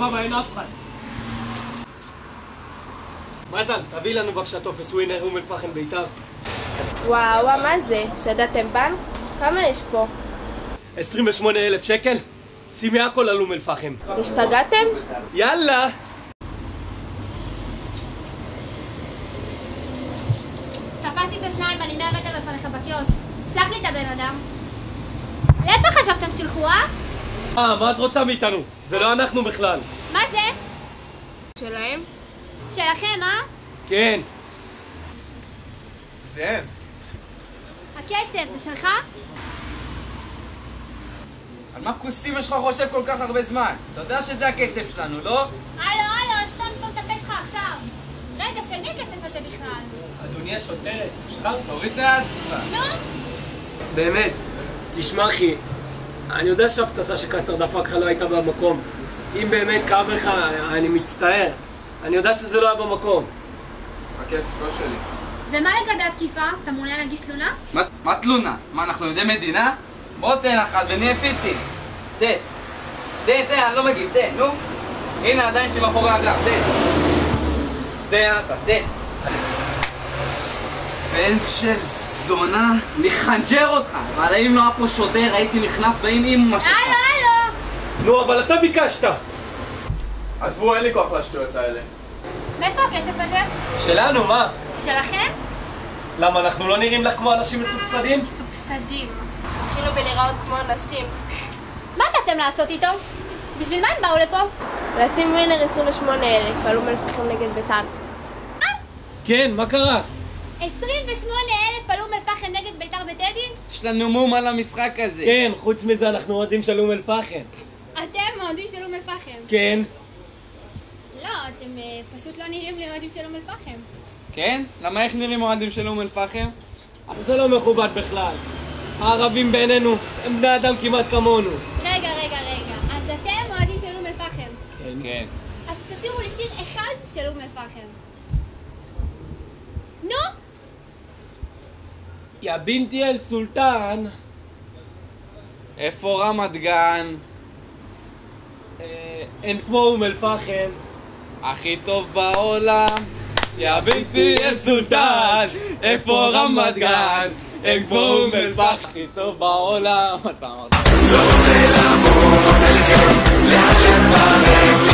סבבה, אין אף אחד. מזל, תביא לנו בבקשה טופס ווינר אום אל-פחם ביתר. וואו, מה זה? שדדתם בנק? כמה יש פה? 28,000 שקל? שימי הכל על אום אל-פחם. השתגעתם? יאללה! תפסתי את השניים, אני 100 מטר לפניך בקיוסק. שלח לי את הבן אדם. לאיפה חשבתם תלכו, מה את רוצה מאיתנו? זה לא אנחנו בכלל. מה זה? שלהם? שלכם, כן. זה הם. הכסף, זה שלך? על מה כוסים יש לך חושב כל כך הרבה זמן? אתה יודע שזה הכסף שלנו, לא? הלו, סתום את הפה שלך עכשיו. רגע, של מי הכסף הזה בכלל? אדוני השוטרת, אפשר? תוריד את היד כבר. נו? באמת, תשמע אחי, אני יודע שהפצצה שקצר דפק לך לא הייתה במקום. אם באמת כאב לך, אני מצטער. אני יודע שזה לא היה במקום. הכסף לא שלי. ומה לגבי התקיפה? אתה מעוניין להגיש תלונה? מה תלונה? מה, אנחנו יודעים מדינה? בוא תן אחת ונהיה פיטי. תן, אני לא מגיב, תן, נו. הנה עדיין שלי מאחורי הגב, תן אתה, תן. בן של זונה, נחנג'ר אותך. אבל אם לא היה פה שוטר, הייתי נכנס באים עם משהו. הלו! נו, אבל אתה ביקשת. עזבו, אין לי כוח לשטויות האלה. מאיפה הכסף הזה? שלנו, מה? שלכם? למה, אנחנו לא נראים לך כמו אנשים מסובסדים? מסובסדים. התחילו בלהיראות כמו אנשים. מה באתם לעשות איתו? בשביל מה הם באו לפה? לשים ווינר 28,000 על אום אל-פחם נגד ביתר. כן, מה קרה? 28,000 על אום אל-פחם נגד ביתר בטדי? יש לנו מום על המשחק הזה. כן, חוץ מזה אנחנו אוהדים של אום אל-פחם. אתם אוהדים של אום אל-פחם. כן. לא, אתם פשוט לא נראים לי אוהדים של אום אל-פחם. כן? למה איך נראים אוהדים של אום אל-פחם? זה לא מכובד בכלל. הערבים בינינו הם בני אדם כמעט כמונו. רגע. אז אתם אוהדים של אום אל-פחם. כן. אז תשאירו לי שיר אחד של אום אל-פחם. נו? יא בינתי אל סולטן. איפה רמת גן? אין כמו אום אל-פחם. הכי טוב בעולם. יא בינתי אל סולטן. איפה רמת גן? אין כמו אום אל-פחם. הכי טוב בעולם. עוד פעם. לא רוצה למות, רוצה לחיות, להשם פרק